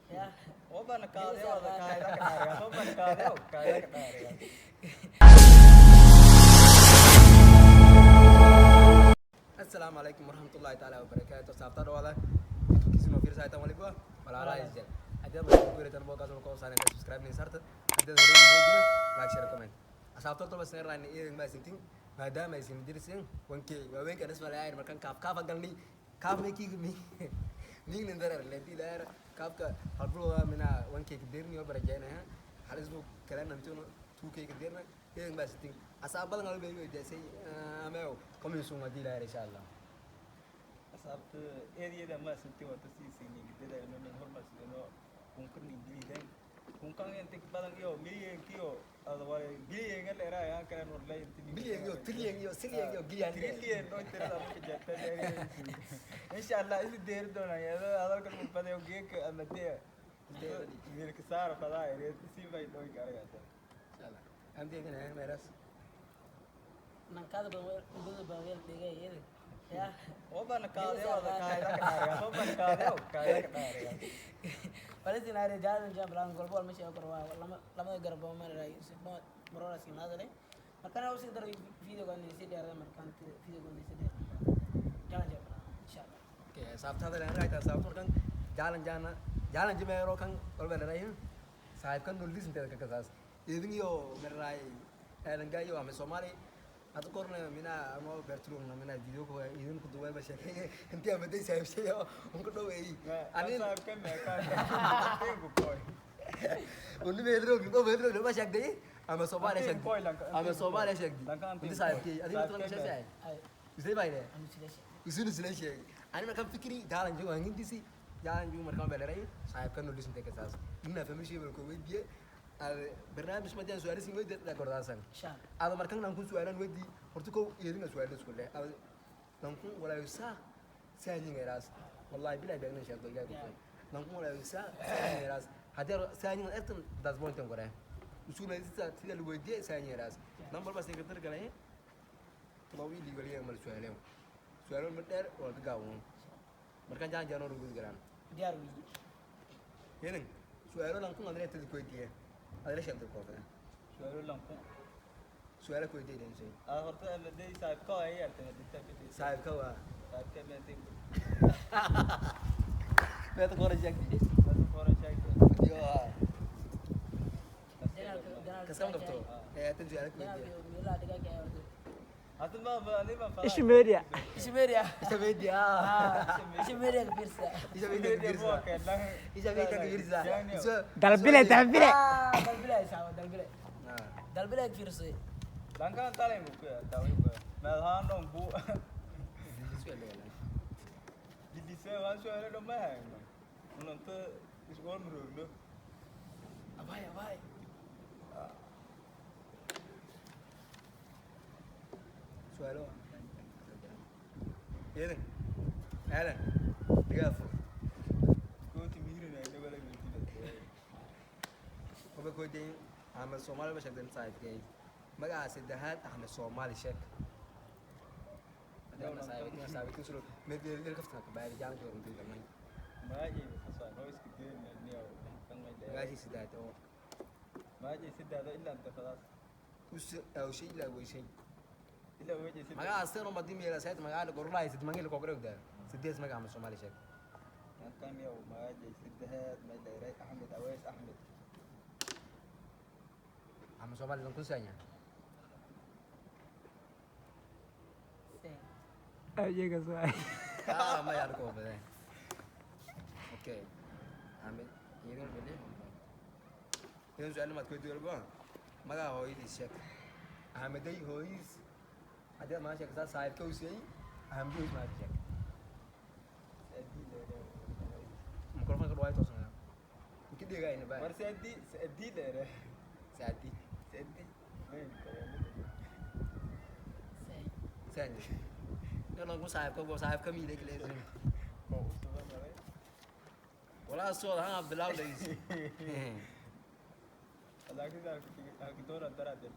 Ya. Oban kaade wada kaayda ka dhaariya. Oban kaade oo kaayda ka dhaariya. السلام عليكم ورحمة الله تعالى وبركاته. سافر ولا كيسمو في رسالة وليبوا ولا لا يزال. أدينا بقول لك أنا بقول لك أنا سانة سبسكرايب نسارت. أدينا نريد نقول لايك شير كومنت. أسافر طول بس نرى إن إيه ما سنتين ما دام ما يسمى درسين وانكي وين كان اسمه لاير مكان كاف أقلني كاف ميكي مين نندر لنتي لاير كاف هالبرو منا وانكي كديرني وبرجعنا ها حالسبو كلام نمتون توكي كديرنا إيه ما سنتين أسافر نقول بيجي جالسي أماو كم يسوون هذي لاير إن شاء الله. Sabtu area da ma sinti wata sisi ni gida da nan horma su no kunkun ni gili dai kunkan yan tik balang yo miliyen kiyo adawai biliyen ga lera ya kan no lai tini Biliyen yo, trillion yo, sillion yo, gilian yo. trillion no tera da mu jatta da inshallah is der do na ya adar kan mun pade ge ke amate mir ke sar pada ere si vai do gar ga ta إن شاء الله. أهم شيء كنا ميراث. Nangkado bawel tiga ini. Ya. oban kaade wada kaayda ka dhaariya oban kaade oo kaayda ka dhaariya Paling hari jalan jam berang golbol masih aku rawa. Lama garba mana lagi. Semua merora sih nada deh. Makan aku sih dari video kan di sini ada makan video kan di sini. Jalan jam berang. Insyaallah. Oke, sabtu ada yang right, sabtu kan jalan jemero kan kalau benar ya. Saya kan nulis nanti ke kertas. Ini yo merai, enggak yo ame Somali. Atau korna mina mau berturung na mina video ko ini ko dua bahasa kayak nanti ame deh saya saya mungkin dua ini. Ani sab kan me kan tengo koi undi bedro bahasa deh ame Somali sih. Ame Somali sih. Nanti saya ki, adi betul bahasa saya. Ayo. Bisa baik deh. Anu sudah sih. Usunu sih. Ani mereka fikri jalan juga angin di sih. Jalan juga mereka benar ya. Saya kan nulis nanti ke kertas. Ini faham sih berko dia. برنامج مديان سؤال اسمه ودي لكرداسان Insyaallah. هذا مركان نكون سؤالا ودي هرتكو يدينا سؤال كله هذا نكون ولا يسا ساني غيراس والله بلا بيعنا شيء تقول نكون ولا يسا ساني غيراس هذا ساني أنتم دازبون تنقره وشو نزيد تيجي الودي ساني غيراس نمبر بس نقدر كلاه طويل يقولي يعمل سؤالهم سؤالهم مدير ولا تجاوبون مركان جان جانو رجوز كلام Dia rugi. ينن سؤالهم نكون عندنا تدكويتيه هذا شيء تقول كذا suara lampu سؤالك كويتيه ده شيء horta la dei sab ko ay arte na dita سايب كوا sab ka me ting मैं तो कॉलेज जाके batu kora chai यो Jangan कसम करता हूँ तुम जो है Jangan कोई bila ada kayak gitu. atun ba ali ba fala Ishmeria. Ishmeria. इसे भी दिया Ishmeria ke Pirsa. इसे भी दिया गिरजा इसे भी दिया गिरजा इसे Dalbile. Ah, dalbila sama dalbila. Dalbila ke Pirsa. langkan tale mu ko tawi ko ma han dong bu di se wan suara do ma non to is gol mu do Abai, abai. سؤاله يلا هلا دقافو ko ti miri na da bala mi هو كوي دين عم الصومال بس عندنا سايد جاي ما قاعد سدهات احنا الصومالي شك أنا سايب كسر مدي اللي كفتنا كبار جان جو عندي كمان ma je sa no is ki na ne kan mai da قاعد سدهات هو ma je sidda da illa anta khalas وش أو شيء لا وش شيء illa waje sidda ما قاعد أصير ما ديم يلا سايد ما قاعد أقول الله يسد مانجي لكوكريك ده سديس ما قاعد الصومالي شك kan yau ma je sidda mai da rai ahmed awais ahmed عم الصومالي نكون سانيا Aja ke soal. ما يعرفوا بده اوكي عم يقول بدي يوم سؤال ما تقول دول بقى ما قال هو يدي شك عم بدي هو يس هذا ما شك صار كوسي عم بيوز ما شك ميكروفون كده وايد توصل كده جاي نبى war sadi da rai ساعتي sadi mai ثانية يلا نقول صاحب كم يدك لازم ولا الصور ها عبد الله ليس لكن aku dora dara da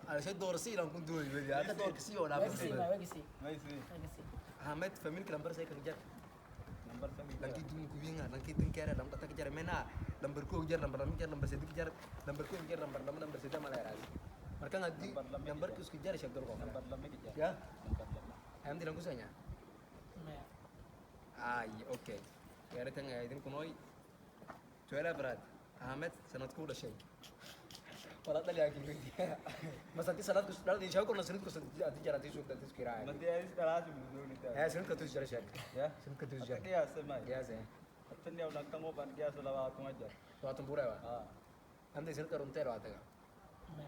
على شيء دور سي لو كنت دوري بدي هذا دور كسي ولا Wagi sih, بس wagi sih. mai sai Wagi sih. Ahmed family kelambar saya kerja number sami lagi dulu kubingan nanti tingkere lam tak kejar mena lamber ku kejar lamber sedikit kejar lamber ku kejar lamber sedikit malah ras mereka ngadi lamber ku kejar syakdor kok Lambat lambat aja. ya Lambat lambat. ayam tidak kusanya ما ay okay ya kan idin kunoi suara berat Ahmed sanadku udah shay wala dali akil mas anti sanadku dal di shauko sanadku sanadku jaran tisu dan tisu kira Nanti habis kelas dulu nih. ya sanadku tisu jaran shay Ya. sanadku tisu jaran Dia semai. ya sih Atun dia ulang tanggo ban dia selawat aja. to atum pura wa Ah. ande sanadku runtero ataga ما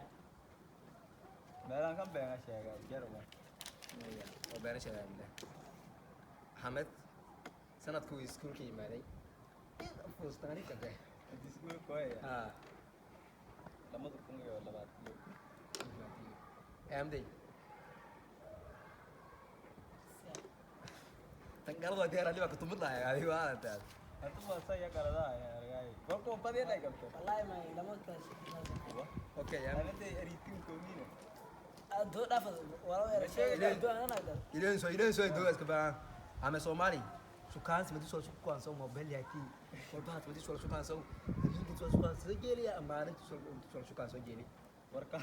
Melang kan pengen sih kan. Biar mah. iya oh beres ya anda Ahmed sanadku school ki imaaday fus tangani kade Di school kau ya. ah Lama tuh pun ya lewat. MD tenggal wa dia rali wa kutumut lah ya kali wa ta Atau masa ya kalau dah ya hargai. Kau kau pada naik kan tuh. والله ما لما كان okay ya Nanti editing kau ni. دو دافع والله يا رجال دو انا اقدر ilen so do es ba ame somali sukan se medi so sukan so mobile yaki ko ba medi so sukan so medi so sukan so jeli ya amane so sukan so jeli Warkan.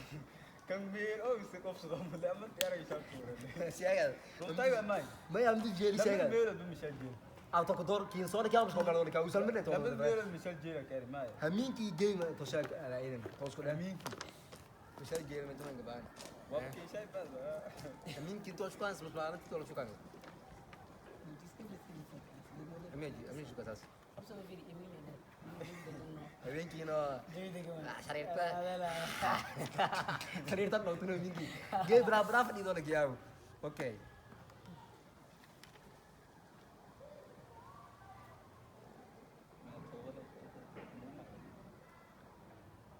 Kang bir oh bisa kau sudah mulai amat ya lagi satu. siaga Runtai kan mai. mai am di jeli Tapi siaga bir tu misal je. auto ko dor kin so da kya ko galo ka usal mene to Tapi bir misal je kari mai. hamin ki game to shak ala ilen to sko da Amin. to shak game to man gaban Waktu saya pas. hamin ki to sukan so plana to sukan amin suka sas ابصر في اليمين hamin ki no ah sharir pa لا لا sharir tan no tuno mingi ge berapa di to lagi ya oke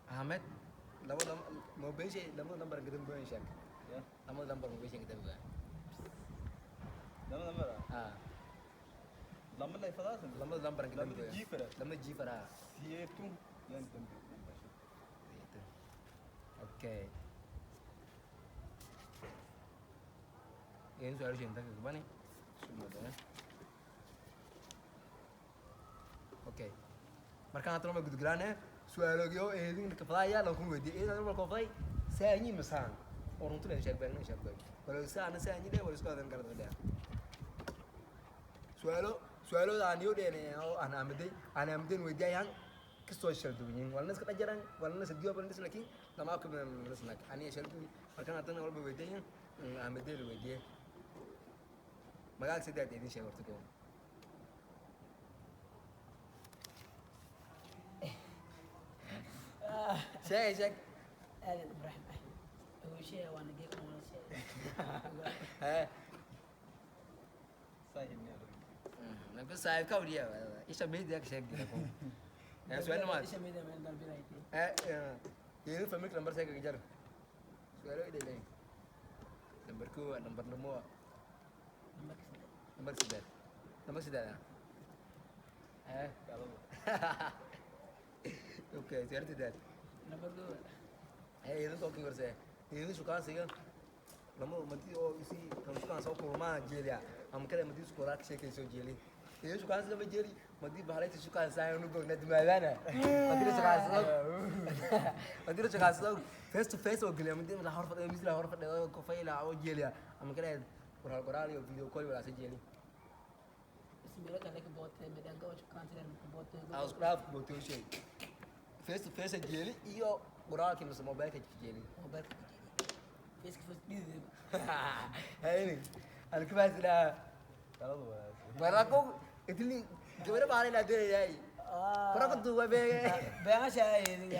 Ahmed, lama mau besi, lama lambar kita bukan syak. Ya. Lama lambar mau besi kita bukan. Lama lama. Ah, Lama lah falas. lama lambar kita Lama bukan. jifar. Lama jifara. Si itu yang tentu. Itu. Oke. Ini soal cinta ke mana? Semua tu. Oke. Marka ngatur nama gudu gelane. Soal lagi oh ini ke playa langsung wedi. Ini nama kau play. Saya ini mesang. Orang tu dah siap bang, siap bang. Kalau saya ini dia boleh sekolah dan kartu dia. Soalo ani udah nih, anak amdin wedi yang ke social dunia. Walnas kata jarang, walnas sedia apa nanti lagi. Nama aku benar nak. Ani social dunia. Marka ngatur nama wedi yang amdin wedi. Magag sedih ini siapa waktu tu. Saya اهلا ابراهيم هو شيء وانا جاي ولا شيء Saya ini ada. Nabi saya kau dia, isa media ke saya gitu. Ya soal nama. ايش ميدا من دار بلايتي Ini family nomor saya kejar. Soal ini deh. Nomorku nomor nomor nomor sudah. Kalau Oke, saya tidak. نمبر 2 Ini talking verse. Ini suka sih kan. Namun mesti oh isi kalau suka so kurma jeli ya. Am kira mesti suka rak shake so jeli. Ini suka sih lebih jeli. Mesti bahaya itu suka saya nunggu nanti malam. Mesti suka so. Mesti suka so. Face to face ogli mesti lahor pada mesti lahor pada ko faila oh jeli ya. Am kira koral yo video call wala jeli. اسمي لك عليك بوت بدان كوش كان تدر بوت Aus kraf botu shay. Face to face jeli iyo koral ki mesti mobile ke jeli. موبايل فيس كيف دي Ini. Aku masih dah. kalau tu. Para aku itu ni gimana bahane lah dia ya. Para aku tu be. بيان شاي Ini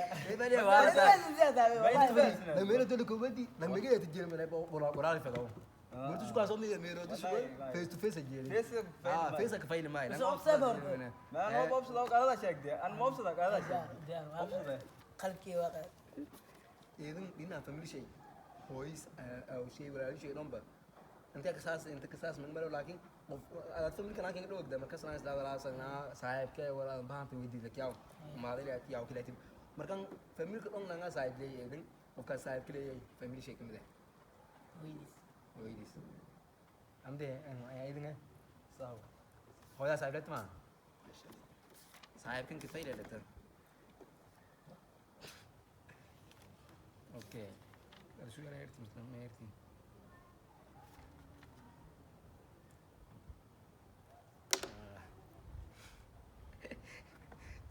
dia wala. Baik. Na mero tu ko badi. Na mege itu jeli mana bola bola fa daw. Mero tu suka so mi mero tu suka face to face jeli. Face ka faile mai. بس observer. Nah, mau bom sudah kalau dah cek dia. An bom sudah kalau dah cek. ديان خلكي واقع Ini dina family shay. Hois au shay wala shay number. Nanti kesas من مره لكن الفيلم كان كان يقول قدام مركز ناس لا ولا سنا صاحب كه ولا بام في ودي لك ياو ما ادري يا او كده مركان فاميلي كدون نغا صاحب لي يدين وكا صاحب كده فاميلي شيء كده ويديس ويديس امده اي دين Sahur. هو صاحب لت ما صاحبكن كفاية لتر اوكي شو انا يرتي مثلا ما يرتي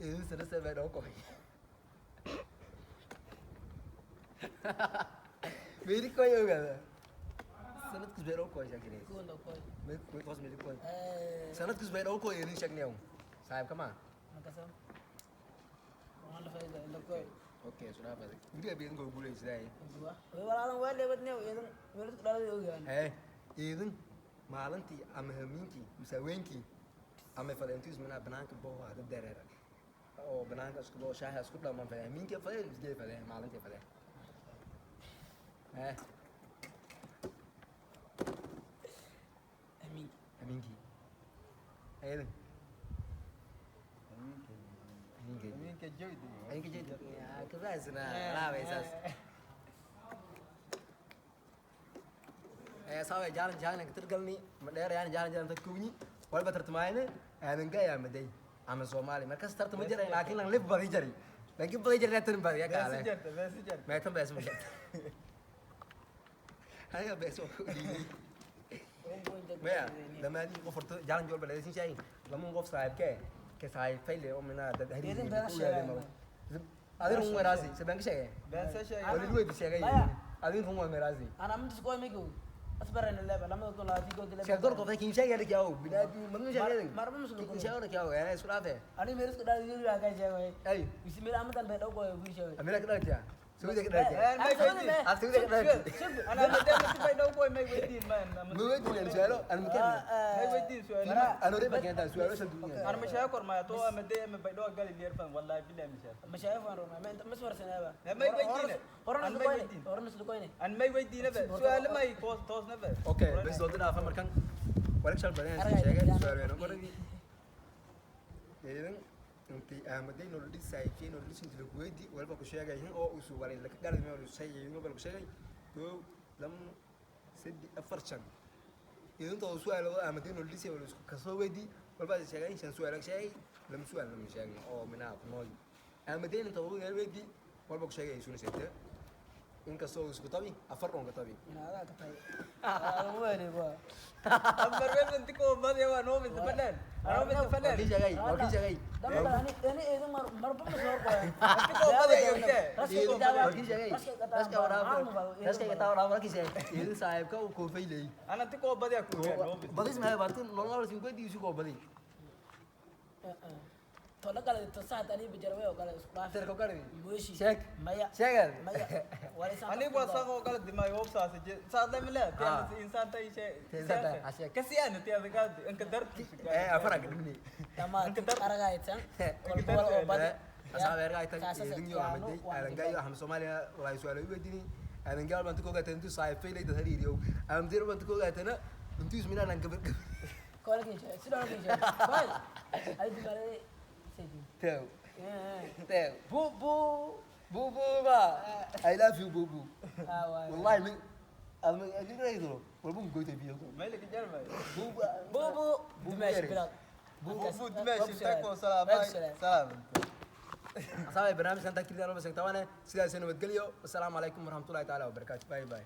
إيه سنة بين أوكي ميري كوي هذا سنة كسبين أوكي شكلي كون لو كوي ميري كوي خلاص ميري كوي سنة كسبين أوكي يعني شكلي يوم صاحب كمان مكسب والله فايدة لو كوي اوكي sudah apa sih dia bilang gue boleh sih dua wala lang wala bet new yedun wala dala yogan idin maalintii ama habeenkii mise haweenkii ama fadhiintiis mana banaanka boo waa dad dareer oo banaanka isku boo shaaha isku dhamaan fadhiya habeenkii fadhiya isgee fadhiya maalintii fadhiya amin habeenkii idin Aminka joyd habeenkii jeed kabaasna laabaysaas sawa jaalan jaalan tirgalni ma dheer yaan jaalan jaalan takuni walba tartamayna aadan gaya maday ama Soomaali markaas tartamo jiray laakiin lan lib badi jiray laakiin badi jiray tan badi ya kale ma tan bees ma haya bees maya lama di qofarto jaalan jool balay sin shay lama qof saaxiibke ka saaxiib fayle oo mina dad Yedin hariir been ku sheegay. yahay adin run waraasi saban ka sheegay wali luwe bi sheegay adin run waraasi انا مش كوي ميجو اصبر ان اللعبه لما تقول لا في جول sheeg door qof kiin sheegay lak yaw binaadi madun sheegay مرمى مش kiin sheegay lak yaw ee isku dhaafe انا ميرس كدا يجي يا كاي شيء ay بسم الله امتن بيدو كوي بي شيء amira ka dhalatiya suuda ka dhalatiya suuda ka dhalatiya أنا بدي أتبين لو كوي ما يودين ما ma weydiin su'aalo aan mukaan ما يودين سؤال أنا أريد أن أنت سؤال وش الدنيا أنا مش هاكر ما تو أنا بدي أنا بيدو قال لي يرفع والله بالله مش هاكر مش عارف انا ما انت مسمر سنه با ما يودين هورن أنا ما سلوكاي يودين هورن سلوكاي أنا ما يودين نبى سؤال ما يكوس توس نبى أوكي بس دولت أنا أفهم مركان ولك شال بدين شيء سؤال وين أقول لك إذن أنت أحمدين نولد سايكين نولد سنت لقويدي ولا بقول شيء جاي هنا أو أسوء ولا لك قال ما ولا شيء يوم بقول شيء تو لم سدي أفرشان إذن تو سؤال أحمدين نولد سي ولا كسويدي ولا بعد شيء جاي سؤالك شيء لم سؤال لم شيء أو من أب ماي أحمدين أنت هو يرويدي ولا بقول شيء يسون سته إنك سووا سكتابي أفرقون كتابي من هذا كتاي انا وين با أمر وين أنت كو ما يوا نو من فنان أنا من فنان وكيل جاي وكيل جاي انا اذا مربى مسمر كوي أنت كو ما يوا وكيل جاي بس كا ورا بس كا تاور ورا كيس إذا صاحب كا وكوفي لي أنا أنت كو بدي أكون بديس ما هي بارتين نورمال سين كوي ديسو كو بدي تقول لك على تصاعد اني بجروي وقال اسكراف ترى كو كاري بوشي شيك مايا شيك مايا ولا سان أنا بس أقول قال دماغي هو بس ساعد لي ملا تيا إنسان تاي شيء كسي أنا تيا ذكر إنك درت إيه أفرق دمني تمام ارغايتان كل كدر بول او بد أصحاب رجعت إذن يو أحمد أنا جاي أحمد سوماليا ولا يسوالو يبديني أنا قال بنتكو قاعد أنتو صاحب في ليد هرير يو أنا مدير بنتكو قاعد أنا أنتو اسمنا أنا كبر كل كيش سيدو كيش باي هاي دي مالي سيدي تاو تاو بو بو بو بو با I love you بو بو والله من أنا أجيب رأي ذلو والبوم قوي تبيه ما لك جرمه بو بو دمشق بلاد بو دمشق تكو سلام سلام أصحابي برنامج أنت كذا أنا بس نتوانا سيدا سنو بتقليو والسلام عليكم ورحمة الله تعالى وبركاته باي باي